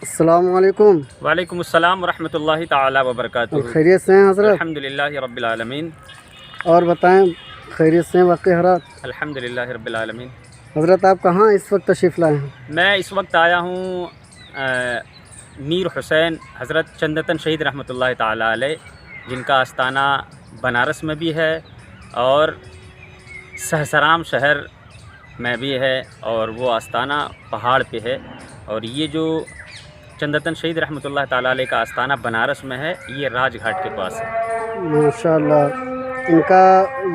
السلام علیکم۔ وعلیکم السلام ورحمۃ اللہ تعالی وبرکاتہ۔ خیریت سے ہیں حضرت؟ الحمدللہ رب العالمین۔ اور بتائیں، خیریت سے ہیں واقعی حالات؟ الحمدللہ رب العالمین۔ حضرت آپ کہاں اس وقت تشریف لائے ہیں؟ میں اس وقت آیا ہوں میر حسین حضرت چندتن شہید رحمۃ اللہ تعالی علیہ، جن کا آستانہ بنارس میں بھی ہے اور سہسرام شہر میں بھی ہے، اور وہ آستانہ پہاڑ پہ ہے۔ اور یہ جو چندتن شہید رحمۃ اللہ تعالی علیہ کا آستانہ بنارس میں ہے، یہ راج گھاٹ کے پاس ہے۔ ماشاءاللہ۔ ان کا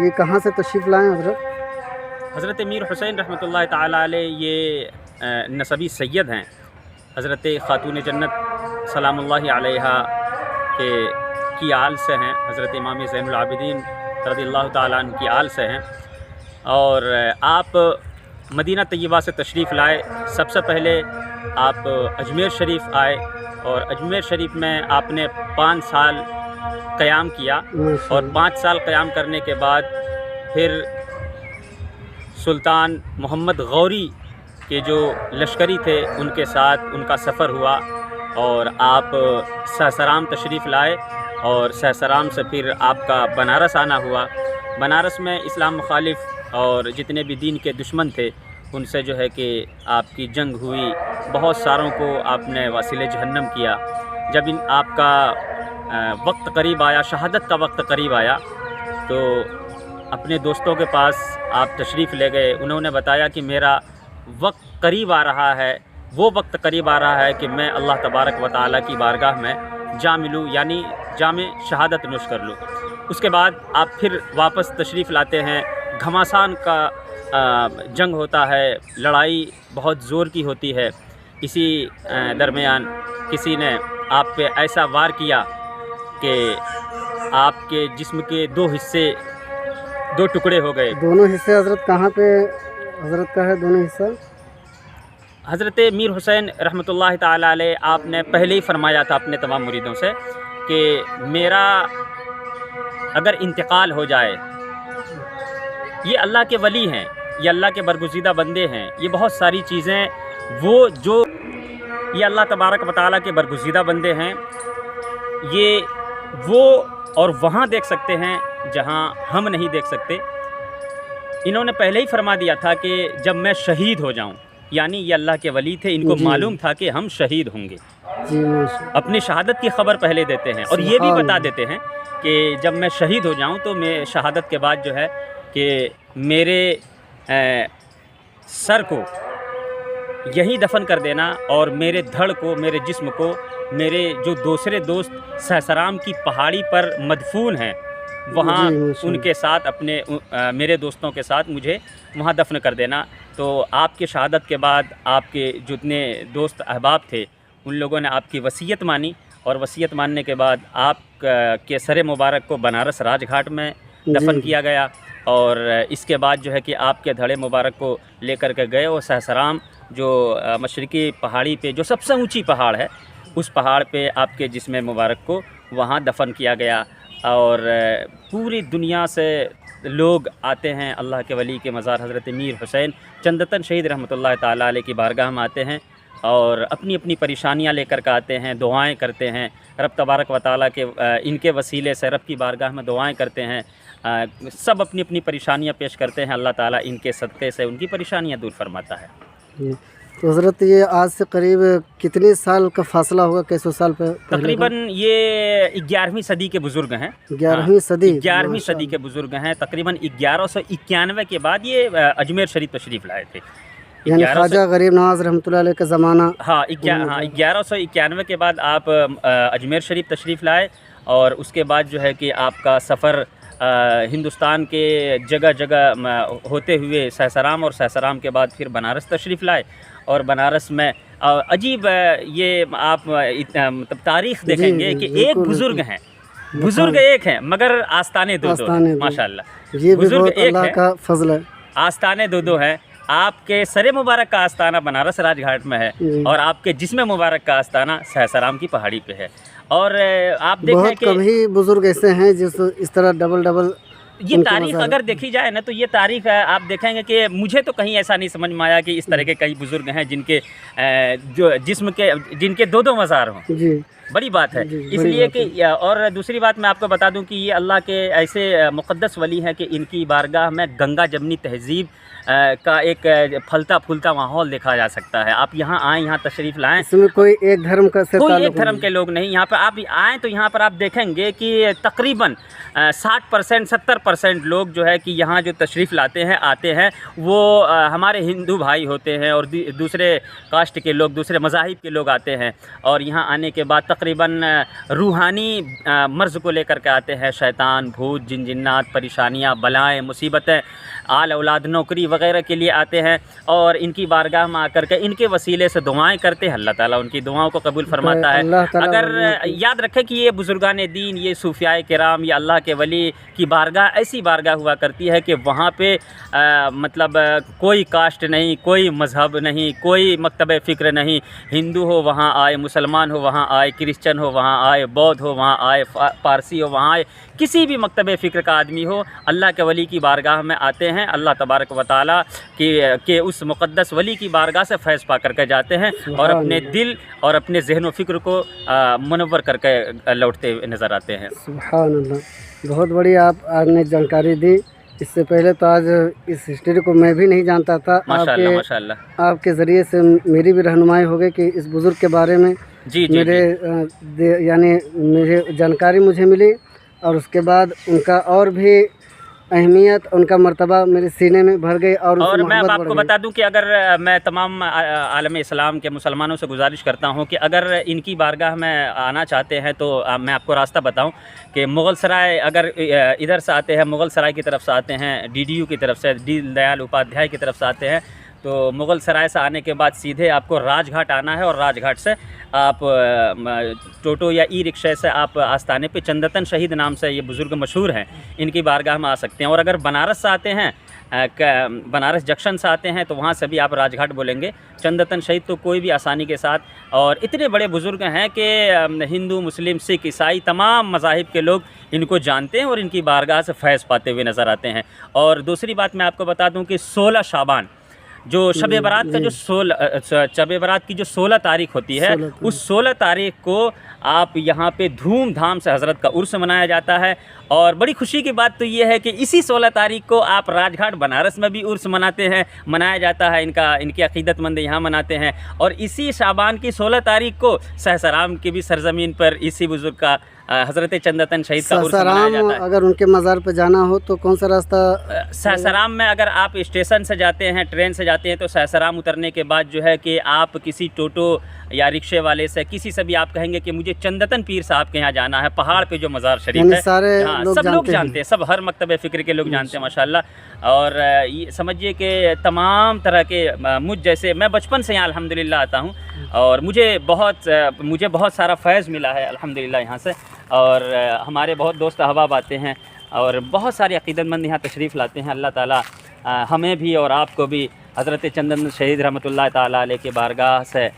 یہ کہاں سے تشریف لائے ہیں حضرت؟ حضرت میر حسین رحمۃ اللہ تعالی علیہ یہ نسبی سید ہیں، حضرت خاتون جنت سلام اللہ علیہا کی آل سے ہیں، حضرت امام زین العابدین رضی اللہ تعالیٰ عنہ کی آل سے ہیں۔ اور آپ مدینہ طیبہ سے تشریف لائے، سب سے پہلے آپ اجمیر شریف آئے، اور اجمیر شریف میں آپ نے 5 سال قیام کیا، اور 5 سال قیام کرنے کے بعد پھر سلطان محمد غوری کے جو لشکری تھے ان کے ساتھ ان کا سفر ہوا، اور آپ سہسرام تشریف لائے، اور سہسرام سے پھر آپ کا بنارس آنا ہوا۔ بنارس میں اسلام مخالف اور جتنے بھی دین کے دشمن تھے ان سے جو ہے کہ آپ کی جنگ ہوئی، بہت ساروں کو آپ نے واصل جہنم کیا۔ جب آپ کا وقت قریب آیا، شہادت کا وقت قریب آیا، تو اپنے دوستوں کے پاس آپ تشریف لے گئے۔ انہوں نے بتایا کہ میرا وقت قریب آ رہا ہے، وہ وقت قریب آ رہا ہے کہ میں اللہ تبارک و تعالیٰ کی بارگاہ میں جا ملوں، یعنی جام شہادت نوش کر لوں۔ اس کے بعد آپ پھر واپس تشریف لاتے ہیں۔ گھماسان کا جنگ ہوتا ہے، لڑائی بہت زور کی ہوتی ہے۔ اسی درمیان کسی نے آپ پہ ایسا وار کیا کہ آپ کے جسم کے 2 حصے 2 ٹکڑے ہو گئے۔ دونوں حصے حضرت کہاں پہ حضرت کا ہے دونوں حصہ؟ حضرت میر حسین رحمۃ اللہ تعالی علیہ آپ نے پہلے ہی فرمایا تھا اپنے تمام مریدوں سے کہ میرا اگر انتقال ہو جائے، یہ اللہ کے ولی ہیں، یہ اللہ کے برگزیدہ بندے ہیں، یہ بہت ساری چیزیں یہ اللہ تبارک و تعالیٰ کے برگزیدہ بندے ہیں، یہ وہ اور وہاں دیکھ سکتے ہیں جہاں ہم نہیں دیکھ سکتے۔ انہوں نے پہلے ہی فرما دیا تھا کہ جب میں شہید ہو جاؤں، یعنی یہ اللہ کے ولی تھے، ان کو معلوم تھا کہ ہم شہید ہوں گے، اپنی شہادت کی خبر پہلے دیتے ہیں، اور یہ بھی بتا دیتے ہیں کہ جب میں شہید ہو جاؤں تو میں شہادت کے بعد جو ہے کہ میرے سر کو یہیں دفن کر دینا، اور میرے دھڑ کو، میرے جسم کو میرے جو دوسرے دوست سہسرام کی پہاڑی پر مدفون ہیں وہاں ان کے ساتھ، میرے دوستوں کے ساتھ مجھے وہاں دفن کر دینا۔ تو آپ کے شہادت کے بعد آپ کے جتنے دوست احباب تھے ان لوگوں نے آپ کی وصیت مانی، اور وصیت ماننے کے بعد آپ کے سر مبارک کو بنارس راج گھاٹ میں دفن کیا گیا، اور اس کے بعد جو ہے کہ آپ کے دھڑے مبارک کو لے کر کے گئے، اور سہسرام جو مشرقی پہاڑی پہ جو سب سے اونچی پہاڑ ہے، اس پہاڑ پہ آپ کے جسم مبارک کو وہاں دفن کیا گیا۔ اور پوری دنیا سے لوگ آتے ہیں اللہ کے ولی کے مزار حضرت میر حسین چندتن شہید رحمۃ اللہ تعالیٰ علیہ کی بارگاہ میں آتے ہیں، اور اپنی اپنی پریشانیاں لے کر کے آتے ہیں، دعائیں کرتے ہیں رب تبارک و تعالیٰ کے، ان کے وسیلے سے رب کی بارگاہ میں دعائیں کرتے ہیں، سب اپنی اپنی پریشانیاں پیش کرتے ہیں، اللہ تعالیٰ ان کے صدقے سے ان کی پریشانیاں دور فرماتا ہے۔ تو حضرت یہ آج سے قریب کتنے سال کا فاصلہ ہوگا؟ کیسے سال پہ؟ تقریباً یہ 11ویں صدی کے بزرگ ہیں۔ 11ویں صدی؟ 11ویں صدی کے بزرگ ہیں۔ تقریباً 1191 کے بعد یہ اجمیر شریف تشریف لائے تھے، یعنی خواجہ غریب نواز رحمۃ اللہ علیہ کا زمانہ۔ ہاں 1191 کے بعد آپ اجمیر شریف تشریف لائے، اور اس کے بعد جو ہے کہ آپ کا سفر ہندوستان کے جگہ جگہ ہوتے ہوئے سہسرام، اور سہسرام کے بعد پھر بنارس تشریف لائے، اور بنارس میں عجیب یہ آپ مطلب تاریخ دیکھیں گے کہ ایک بزرگ ہیں، بزرگ ایک ہیں مگر آستانے دو ماشاءاللہ، یہ بزرگ اللہ کا فضل ہے، آستانے دو ہیں۔ آپ کے سر مبارک کا آستانہ بنارس راج گھاٹ میں ہے، اور آپ کے جسم مبارک کا آستانہ سہسرام کی پہاڑی پہ ہے۔ اور آپ دیکھیں کہ کم ہی بزرگ ایسے ہیں جس اس طرح ڈبل یہ تاریخ اگر دیکھی جائے نا تو یہ تاریخ آپ دیکھیں گے کہ مجھے تو کہیں ایسا نہیں سمجھ میں آیا کہ اس طرح کے کئی بزرگ ہیں جن کے جو جسم کے جن کے دو مزار ہوں. جی بڑی بات ہے. اس لیے کہ اور دوسری بات میں آپ کو بتا دوں کہ یہ اللہ کے ایسے مقدس ولی ہیں کہ ان کی بارگاہ میں گنگا جمنی تہذیب کا ایک پھلتا پھولتا ماحول دیکھا جا سکتا ہے. آپ یہاں آئیں, یہاں تشریف لائیں, اس میں کوئی ایک دھرم کا کوئی ایک دھرم کے لوگ نہیں. یہاں پہ آپ آئیں تو یہاں پر آپ دیکھیں گے کہ تقریباً 60% 70% لوگ جو ہے کہ یہاں جو تشریف لاتے ہیں آتے ہیں وہ ہمارے ہندو بھائی ہوتے ہیں اور دوسرے کاسٹ کے لوگ, دوسرے مذاہب کے لوگ آتے ہیں. اور یہاں آنے کے بعد تقریباً روحانی مرض کو لے کر کے آتے ہیں. شیطان, بھوت, جن جنات, پریشانیاں, بلائیں, مصیبتیں, آل اولاد, نوکری وغیرہ کے لیے آتے ہیں اور ان کی بارگاہ میں آ کر کے ان کے وسیلے سے دعائیں کرتے ہیں. اللہ تعالیٰ ان کی دعاؤں کو قبول فرماتا ہے. اگر یاد رکھیں کہ یہ بزرگان دین, یہ صوفیاء کرام, یہ اللہ کے ولی کی بارگاہ ایسی بارگاہ ہوا کرتی ہے کہ وہاں پہ مطلب کوئی کاسٹ نہیں, کوئی مذہب نہیں, کوئی مکتب فکر نہیں. ہندو ہو وہاں آئے, مسلمان ہو وہاں آئے, کرسچن ہو وہاں آئے, بودھ ہو وہاں آئے, پارسی ہو وہاں آئے, کسی بھی مکتب فکر کا آدمی ہو اللہ کے ولی کی بارگاہ میں آتے ہیں. اللہ تبارک و تعالیٰ کہ اس مقدس ولی کی بارگاہ سے فیض پا کر کے جاتے ہیں اور اپنے دل اور اپنے ذہن و فکر کو منور کر کے لوٹتے نظر آتے ہیں. سبحان اللہ, بہت بڑی آپ نے جانکاری دی. اس سے پہلے تو آج اس ہسٹری کو میں بھی نہیں جانتا تھا. ماشاء اللہ آپ کے ذریعے سے میری بھی رہنمائی ہو گئی کہ اس بزرگ کے بارے میں. جی یعنی مجھے جانکاری مجھے ملی اور اس کے بعد ان کا اور بھی اہمیت, ان کا مرتبہ میرے سینے میں بھر گئی. اور میں آپ کو بتا دوں کہ اگر میں تمام عالم اسلام کے مسلمانوں سے گزارش کرتا ہوں کہ اگر ان کی بارگاہ میں آنا چاہتے ہیں تو میں آپ کو راستہ بتاؤں کہ مغل سرائے اگر ادھر سے آتے ہیں, مغل سرائے کی طرف سے آتے ہیں, DDU کی طرف سے, دین دیال اپادھیائے کی طرف سے آتے ہیں, تو مغل سرائے سے آنے کے بعد سیدھے آپ کو راج گھاٹ آنا ہے اور راج گھاٹ سے آپ ٹوٹو یا ای رکشے سے آپ آستانے پہ چندتن شہید نام سے یہ بزرگ مشہور ہیں, ان کی بارگاہ میں آ سکتے ہیں. اور اگر بنارس سے آتے ہیں, بنارس جنکشن سے آتے ہیں تو وہاں سے بھی آپ راج گھاٹ بولیں گے. چندتن شہید تو کوئی بھی آسانی کے ساتھ, اور اتنے بڑے بزرگ ہیں کہ ہندو, مسلم, سکھ, عیسائی تمام مذاہب کے لوگ ان کو جانتے ہیں اور ان کی بارگاہ سے فیض پاتے ہوئے نظر آتے ہیں. اور دوسری بات میں آپ کو بتا دوں کہ 16 شعبان جو شب برات کا جو شب برات کی جو 16 تاریخ ہوتی ہے, اس 16 تاریخ کو آپ یہاں پہ دھوم دھام سے حضرت کا عرس منایا جاتا ہے. اور بڑی خوشی کی بات تو یہ ہے کہ اسی 16 تاریخ کو آپ راج گھاٹ بنارس میں بھی عرس مناتے ہیں, منایا جاتا ہے. ان کے عقیدت مند یہاں مناتے ہیں. اور اسی شعبان کی 16 تاریخ کو سہسرام کی بھی سرزمین پر اسی بزرگ کا حضرت چندتن شہید کا عرس منایا جاتا ہے. اگر ان کے مزار پہ جانا ہو تو کون سا راستہ؟ سہسرام میں اگر آپ اسٹیشن سے جاتے ہیں, ٹرین سے جاتے ہیں, تو سہسرام اترنے کے بعد جو ہے کہ آپ کسی ٹوٹو یا رکشے والے سے, کسی سے بھی آپ کہیں گے کہ مجھے چندتن پیر صاحب کے یہاں جانا ہے, پہاڑ پہ جو مزار شریف ہے, سب لوگ جانتے ہیں, سب ہر مکتب فکر کے لوگ جانتے ہیں ماشاءاللہ. اور یہ سمجھیے کہ تمام طرح کے مجھ جیسے, میں بچپن سے یہاں الحمدللہ آتا ہوں اور مجھے بہت سارا فیض ملا ہے الحمدللہ یہاں سے. اور ہمارے بہت دوست احباب آتے ہیں اور بہت سارے عقیدت مند یہاں تشریف لاتے ہیں. اللہ تعالیٰ ہمیں بھی اور آپ کو بھی حضرت چندتن شہید رحمۃ اللہ تعالیٰ علیہ کے بارگاہ سے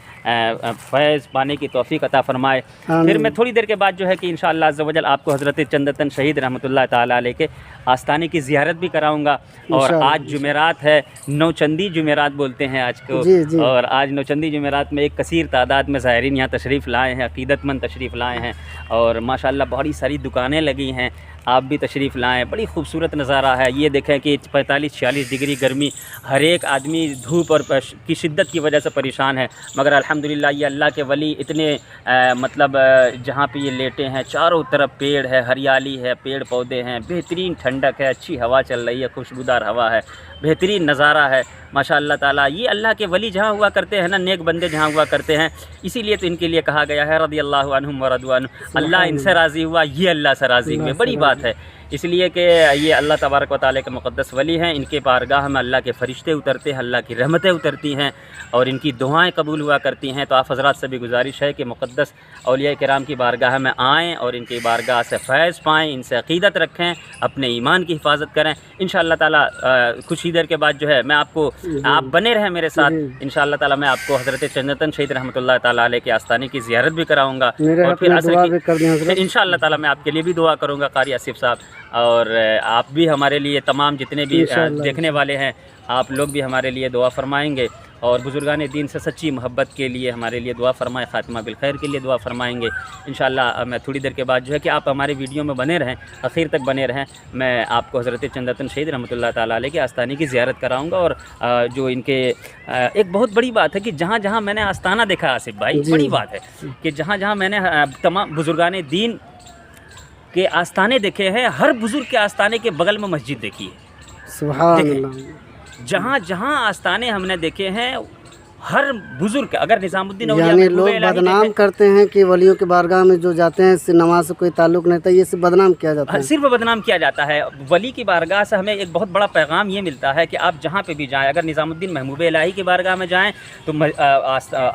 فیض پانے کی توفیق عطا فرمائے. پھر میں تھوڑی دیر کے بعد جو ہے کہ انشاءاللہ عز و جل آپ کو حضرت چندتن شہید رحمۃ اللہ تعالیٰ علیہ کے آستانے کی زیارت بھی کراؤں گا. اور آج جمعرات ہے, نوچندی جمعرات بولتے ہیں آج کو, اور آج نوچندی جمعرات میں ایک کثیر تعداد میں زائرین یہاں تشریف لائے ہیں, عقیدت مند تشریف لائے ہیں, اور ماشاءاللہ بڑی ساری دکانیں لگی ہیں. آپ بھی تشریف لائیں, بڑی خوبصورت نظارہ ہے. یہ دیکھیں کہ 45-46 ڈگری گرمی, ہر ایک آدمی دھوپ اور کی شدت کی وجہ سے پریشان ہے, مگر الحمدللہ یہ اللہ کے ولی اتنے مطلب جہاں پہ یہ لیٹے ہیں چاروں طرف پیڑ ہے, ہریالی ہے, پیڑ پودے ہیں, بہترین ٹھنڈک ہے, اچھی ہوا چل رہی ہے, خوشبودار ہوا ہے, بہترین نظارہ ہے ماشاء اللہ تعالیٰ. یہ اللہ کے ولی جہاں ہوا کرتے ہیں نا, نیک بندے جہاں ہوا کرتے ہیں, اسی لیے تو ان کے لیے کہا گیا ہے رضی اللہ عنہم ورضوا عنہ, اللہ ان سے راضی ہوا, یہ اللہ سے راضی ہوئے. بڑی بات ہے, اس لیے کہ یہ اللہ تبارک و تعالیٰ کے مقدس ولی ہیں. ان کے بارگاہ میں اللہ کے فرشتے اترتے ہیں, اللہ کی رحمتیں اترتی ہیں اور ان کی دعائیں قبول ہوا کرتی ہیں. تو آپ حضرات سے بھی گزارش ہے کہ مقدس اولیاء کرام کی بارگاہ میں آئیں اور ان کی بارگاہ سے فیض پائیں, ان سے عقیدت رکھیں, اپنے ایمان کی حفاظت کریں. انشاءاللہ تعالیٰ کچھ ہی دیر کے بعد جو ہے میں آپ کو, آپ بنے رہیں میرے ساتھ, انشاءاللہ تعالیٰ میں آپ کو حضرت چندتن شہید رحمۃ اللہ تعالیٰ علیہ کے آستانے کی زیارت بھی کراؤں گا, اور پھر انشاءاللہ تعالیٰ میں آپ کے لیے بھی دعا کروں گا. قاری آصف صاحب اور آپ بھی ہمارے لیے تمام جتنے بھی انشاءاللہ دیکھنے والے ہیں آپ لوگ بھی ہمارے لیے دعا فرمائیں گے، اور بزرگان دین سے سچی محبت کے لیے ہمارے لیے دعا فرمائیں، خاتمہ بالخیر کے لیے دعا فرمائیں گے انشاءاللہ۔ میں تھوڑی دیر کے بعد جو ہے کہ آپ ہمارے ویڈیو میں بنے رہیں، اخیر تک بنے رہیں، میں آپ کو حضرت چندرتن شہید رحمۃ اللہ تعالیٰ علیہ کے آستانے کی زیارت کراؤں گا۔ اور جو ان کے ایک بہت بڑی بات ہے کہ جہاں جہاں میں نے آستانہ دیکھا آصف بھائی، جی بڑی بات ہے کہ جہاں جہاں میں نے تمام بزرگان دین کے آستانے دیکھے ہیں، ہر بزرگ کے آستانے کے بغل میں مسجد دیکھی ہے۔ سبحان دیکھیں اللہ، جہاں جہاں آستانے ہم نے دیکھے ہیں، ہر بزرگ اگر نظام الدین اولیاء یعنی محبوب لوگ الہی بدنام دیکھیں، کرتے ہیں کہ ولیوں کے بارگاہ میں جو جاتے ہیں اس سے نماز سے کوئی تعلق نہیں تھا، یہ سے بدنام کیا جاتا ہے۔ صرف بدنام کیا جاتا ہے۔ ولی کی بارگاہ سے ہمیں ایک بہت بڑا پیغام یہ ملتا ہے کہ آپ جہاں پہ بھی جائیں، اگر نظام الدین محبوب الہی کی بارگاہ میں جائیں تو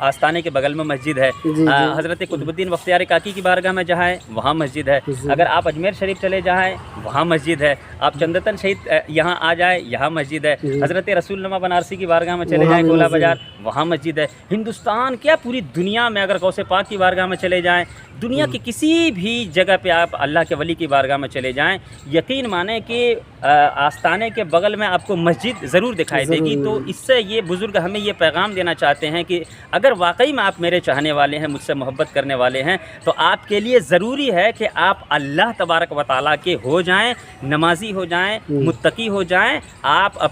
آستانے کے بغل میں مسجد ہے، جی حضرت قطب الدین بختیار کاکی کی بارگاہ میں جائیں وہاں مسجد ہے، اگر آپ اجمیر شریف چلے جائیں وہاں مسجد ہے، آپ چندرتن شہید یہاں آ جائیں یہاں مسجد ہے، حضرت رسول نما بنارسی کی بارگاہ میں چلے جائیں گولہ بازار وہاں مسجد ہے، ہندوستان کیا پوری دنیا میں اگر غوث پاک کی بارگاہ میں چلے جائیں، دنیا کی کسی بھی جگہ پہ آپ اللہ کے ولی کی بارگاہ میں چلے جائیں، یقین مانیں کہ آستانے کے بغل میں آپ کو مسجد ضرور دکھائی دے گی۔ تو اس سے یہ بزرگ ہمیں یہ پیغام دینا چاہتے ہیں کہ اگر واقعی میں آپ میرے چاہنے والے ہیں، مجھ سے محبت کرنے والے ہیں، تو آپ کے لیے ضروری ہے کہ آپ اللہ تبارک و تعالیٰ کے ہو جائیں، نمازی ہو جائیں، متقی ہو جائیں، آپ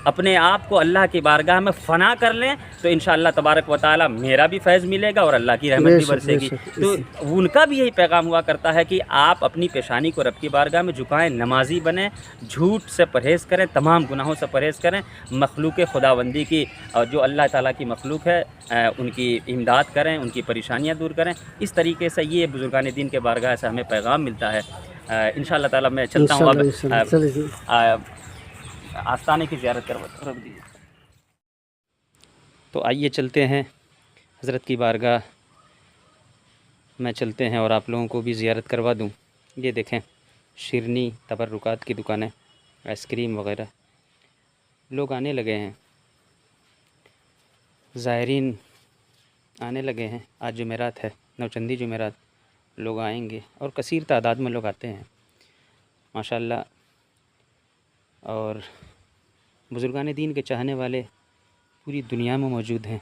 اپنے آپ کو اللہ کی بارگاہ میں فنا کر لیں، تو انشاءاللہ تبارک و تعالیٰ میرا بھی فیض ملے گا اور اللہ کی رحمت بھی برسے گی۔ تو ان کا بھی یہی پیغام ہوا کرتا ہے کہ آپ اپنی پیشانی کو رب کی بارگاہ میں جھکائیں، نمازی بنیں، جھوٹ سے پرہیز کریں، تمام گناہوں سے پرہیز کریں، مخلوق خداوندی کی اور جو اللہ تعالیٰ کی مخلوق ہے ان کی امداد کریں، ان کی پریشانیاں دور کریں۔ اس طریقے سے یہ بزرگان دین کے بارگاہ سے ہمیں پیغام ملتا ہے۔ انشاءاللہ تعالیٰ میں چلتا ہوں اب آستانے کی زیارت کرواتا ہوں۔ تو آئیے چلتے ہیں حضرت کی بارگاہ میں چلتے ہیں اور آپ لوگوں کو بھی زیارت کروا دوں۔ یہ دیکھیں شیرنی تبرکات کی دکانیں، آئس کریم وغیرہ، لوگ آنے لگے ہیں، زائرین آنے لگے ہیں۔ آج جمعرات ہے، نوچندی جمعرات، لوگ آئیں گے اور کثیر تعداد میں لوگ آتے ہیں ماشاءاللہ۔ اور بزرگان دین کے چاہنے والے پوری دنیا میں موجود ہیں،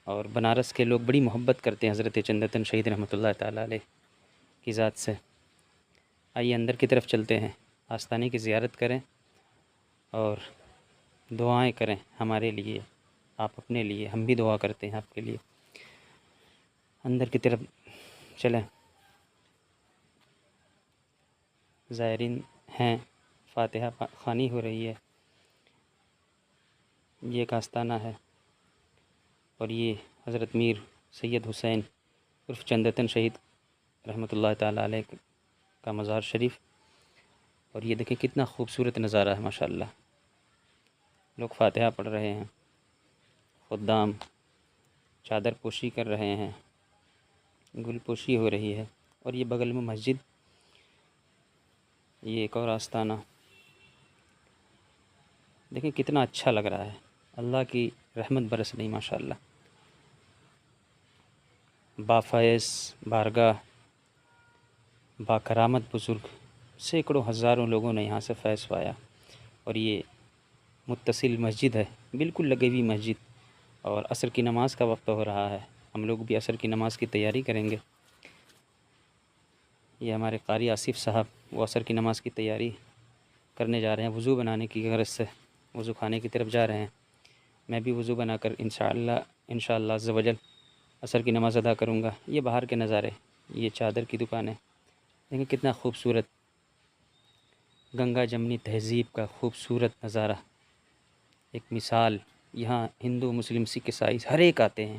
اور بنارس کے لوگ بڑی محبت کرتے ہیں حضرت چندرتن شہید رحمۃ اللہ تعالیٰ علیہ کی ذات سے۔ آئیے اندر کی طرف چلتے ہیں، آستانے کی زیارت کریں اور دعائیں کریں ہمارے لیے، آپ اپنے لیے، ہم بھی دعا کرتے ہیں آپ کے لیے۔ اندر کی طرف چلیں، زائرین ہیں، فاتحہ خوانی ہو رہی ہے۔ یہ ایک آستانہ ہے، اور یہ حضرت میر سید حسین عرف چندرتن شہید رحمۃ اللہ تعالیٰ علیہ کا مزار شریف۔ اور یہ دیکھیں کتنا خوبصورت نظارہ ہے ماشاءاللہ، لوگ فاتحہ پڑھ رہے ہیں، خدام چادر پوشی کر رہے ہیں، گل پوشی ہو رہی ہے، اور یہ بغل میں مسجد، یہ ایک اور آستانہ۔ دیکھیں کتنا اچھا لگ رہا ہے، اللہ کی رحمت برس رہی ماشاءاللہ۔ بافیض بارگاہ، باکرامت بزرگ، سینکڑوں ہزاروں لوگوں نے یہاں سے فیض پایا، اور یہ متصل مسجد ہے، بالکل لگی ہوئی مسجد، اور عصر کی نماز کا وقت ہو رہا ہے، ہم لوگ بھی عصر کی نماز کی تیاری کریں گے۔ یہ ہمارے قاری آصف صاحب وہ عصر کی نماز کی تیاری کرنے جا رہے ہیں، وضو بنانے کی غرض سے وضو خانے کی طرف جا رہے ہیں۔ میں بھی وضو بنا کر انشاءاللہ عز و جل عصر کی نماز ادا کروں گا۔ یہ باہر کے نظارے، یہ چادر کی دکانیں دیکھیں کتنا خوبصورت، گنگا جمنی تہذیب کا خوبصورت نظارہ، ایک مثال۔ یہاں ہندو مسلم سکھ عیسائی ہر ایک آتے ہیں،